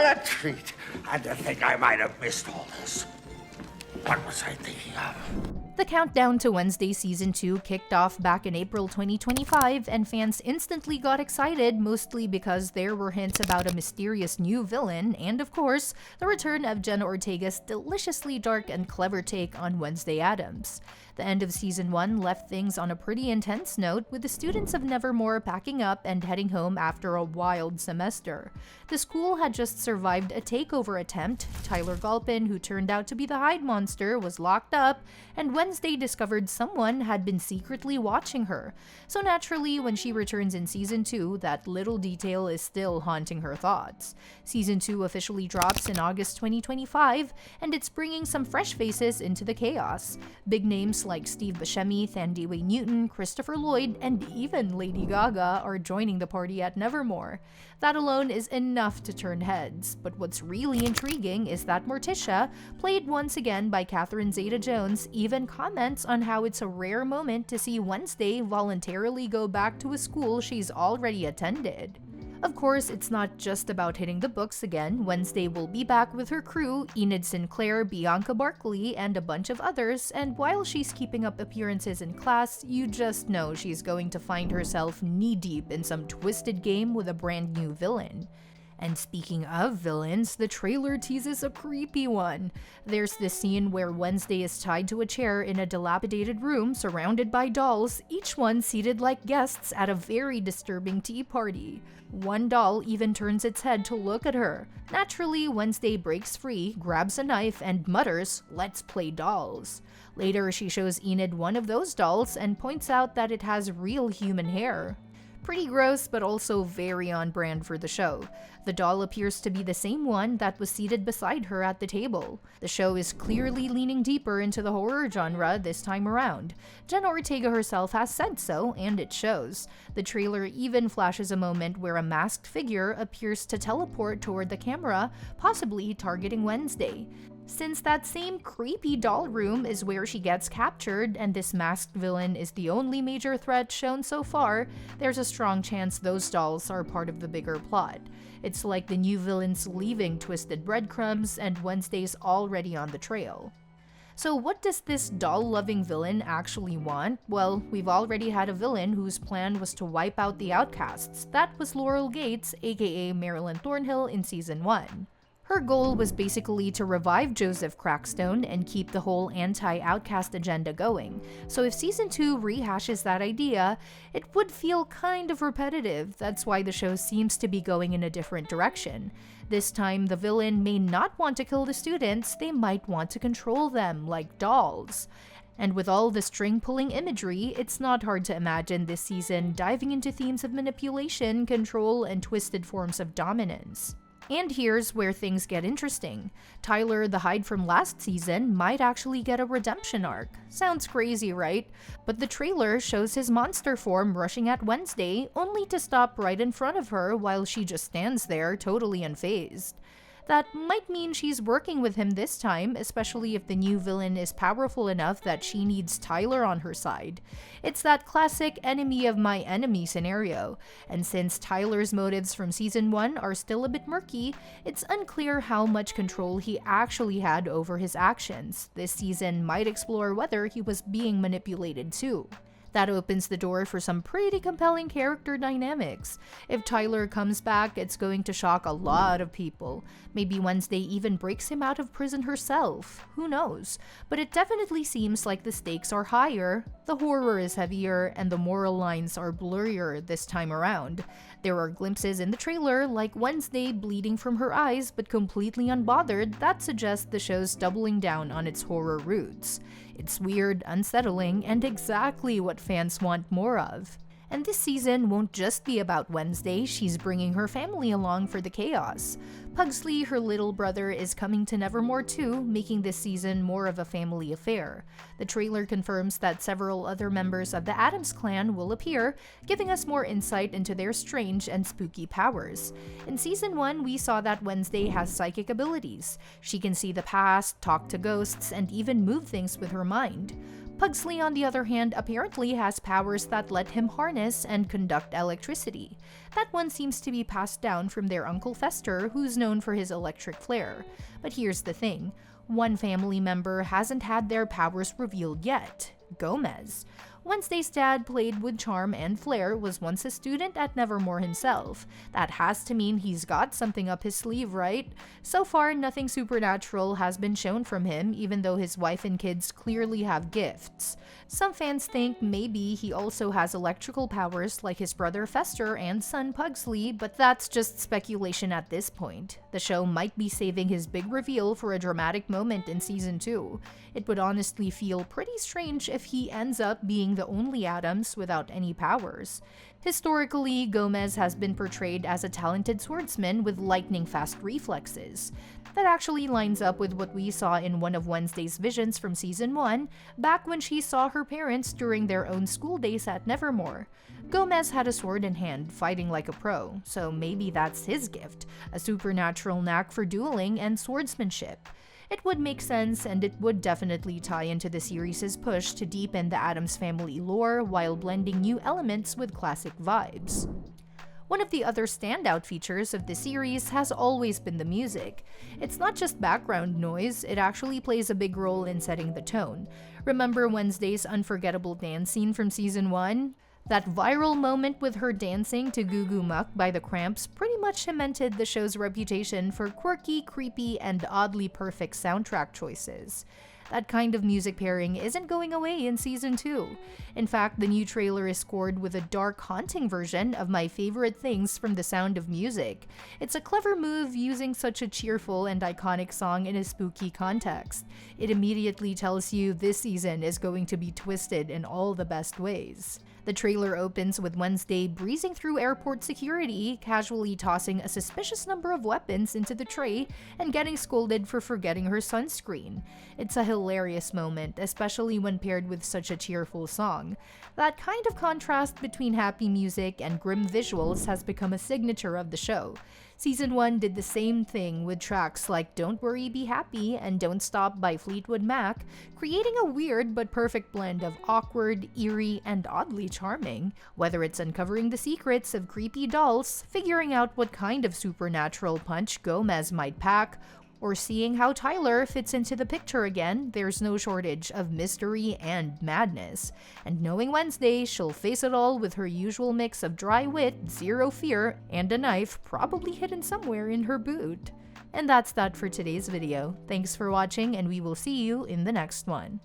a treat. And to think I might have missed all this. What was I thinking of? The countdown to Wednesday Season 2 kicked off back in April 2025, and fans instantly got excited, mostly because there were hints about a mysterious new villain, and of course, the return of Jenna Ortega's deliciously dark and clever take on Wednesday Addams. The end of Season 1 left things on a pretty intense note, with the students of Nevermore packing up and heading home after a wild semester. The school had just survived a takeover attempt, Tyler Galpin, who turned out to be the Hyde monster, was locked up, and Wednesday discovered someone had been secretly watching her. So naturally, when she returns in Season 2, that little detail is still haunting her thoughts. Season 2 officially drops in August 2025, and it's bringing some fresh faces into the chaos. Big names like Steve Buscemi, Thandiwe Newton, Christopher Lloyd, and even Lady Gaga are joining the party at Nevermore. That alone is enough to turn heads, but what's really intriguing is that Morticia, played once again by Catherine Zeta-Jones, even comments on how it's a rare moment to see Wednesday voluntarily go back to a school she's already attended. Of course, it's not just about hitting the books again. Wednesday will be back with her crew, Enid Sinclair, Bianca Barkley, and a bunch of others, and while she's keeping up appearances in class, you just know she's going to find herself knee-deep in some twisted game with a brand new villain. And speaking of villains, the trailer teases a creepy one. There's this scene where Wednesday is tied to a chair in a dilapidated room surrounded by dolls, each one seated like guests at a very disturbing tea party. One doll even turns its head to look at her. Naturally, Wednesday breaks free, grabs a knife, and mutters, "Let's play dolls." Later, she shows Enid one of those dolls and points out that it has real human hair. Pretty gross, but also very on brand for the show. The doll appears to be the same one that was seated beside her at the table. The show is clearly leaning deeper into the horror genre this time around. Jenna Ortega herself has said so, and it shows. The trailer even flashes a moment where a masked figure appears to teleport toward the camera, possibly targeting Wednesday. Since that same creepy doll room is where she gets captured, and this masked villain is the only major threat shown so far, there's a strong chance those dolls are part of the bigger plot. It's like the new villains leaving twisted breadcrumbs, and Wednesday's already on the trail. So what does this doll-loving villain actually want? Well, we've already had a villain whose plan was to wipe out the outcasts. That was Laurel Gates, aka Marilyn Thornhill, in Season 1. Her goal was basically to revive Joseph Crackstone and keep the whole anti-outcast agenda going. So if Season 2 rehashes that idea, it would feel kind of repetitive. That's why the show seems to be going in a different direction. This time, the villain may not want to kill the students, they might want to control them, like dolls. And with all the string-pulling imagery, it's not hard to imagine this season diving into themes of manipulation, control, and twisted forms of dominance. And here's where things get interesting. Tyler, the Hyde from last season, might actually get a redemption arc. Sounds crazy, right? But the trailer shows his monster form rushing at Wednesday, only to stop right in front of her while she just stands there, totally unfazed. That might mean she's working with him this time, especially if the new villain is powerful enough that she needs Tyler on her side. It's that classic enemy of my enemy scenario, and since Tyler's motives from Season 1 are still a bit murky, it's unclear how much control he actually had over his actions. This season might explore whether he was being manipulated too. That opens the door for some pretty compelling character dynamics. If Tyler comes back, it's going to shock a lot of people. Maybe Wednesday even breaks him out of prison herself. Who knows? But it definitely seems like the stakes are higher, the horror is heavier, and the moral lines are blurrier this time around. There are glimpses in the trailer, like Wednesday bleeding from her eyes but completely unbothered, that suggest the show's doubling down on its horror roots. It's weird, unsettling, and exactly what fans want more of. And this season won't just be about Wednesday, she's bringing her family along for the chaos. Pugsley, her little brother, is coming to Nevermore too, making this season more of a family affair. The trailer confirms that several other members of the Addams clan will appear, giving us more insight into their strange and spooky powers. In Season 1, we saw that Wednesday has psychic abilities. She can see the past, talk to ghosts, and even move things with her mind. Pugsley, on the other hand, apparently has powers that let him harness and conduct electricity. That one seems to be passed down from their Uncle Fester, who's known for his electric flare. But here's the thing. One family member hasn't had their powers revealed yet: Gomez. Wednesday's dad, played with charm and flair, was once a student at Nevermore himself. That has to mean he's got something up his sleeve, right? So far, nothing supernatural has been shown from him, even though his wife and kids clearly have gifts. Some fans think maybe he also has electrical powers like his brother Fester and son Pugsley, but that's just speculation at this point. The show might be saving his big reveal for a dramatic moment in season 2. It would honestly feel pretty strange if he ends up being the only Addams without any powers. Historically, Gomez has been portrayed as a talented swordsman with lightning-fast reflexes. That actually lines up with what we saw in one of Wednesday's visions from season 1, back when she saw her parents during their own school days at Nevermore. Gomez had a sword in hand, fighting like a pro, so maybe that's his gift, a supernatural knack for dueling and swordsmanship. It would make sense, and it would definitely tie into the series' push to deepen the Addams family lore while blending new elements with classic vibes. One of the other standout features of the series has always been the music. It's not just background noise, it actually plays a big role in setting the tone. Remember Wednesday's unforgettable dance scene from season 1? That viral moment with her dancing to Goo Goo Muck by the Cramps pretty much cemented the show's reputation for quirky, creepy, and oddly perfect soundtrack choices. That kind of music pairing isn't going away in season 2. In fact, the new trailer is scored with a dark, haunting version of my favorite things from The Sound of Music. It's a clever move using such a cheerful and iconic song in a spooky context. It immediately tells you this season is going to be twisted in all the best ways. The trailer opens with Wednesday breezing through airport security, casually tossing a suspicious number of weapons into the tray and getting scolded for forgetting her sunscreen. It's a hilarious moment, especially when paired with such a cheerful song. That kind of contrast between happy music and grim visuals has become a signature of the show. Season 1 did the same thing with tracks like Don't Worry, Be Happy and Don't Stop by Fleetwood Mac, creating a weird but perfect blend of awkward, eerie, and oddly charming. Whether it's uncovering the secrets of creepy dolls, figuring out what kind of supernatural punch Gomez might pack, or seeing how Tyler fits into the picture again, there's no shortage of mystery and madness. And knowing Wednesday, she'll face it all with her usual mix of dry wit, zero fear, and a knife probably hidden somewhere in her boot. And that's that for today's video. Thanks for watching, and we will see you in the next one.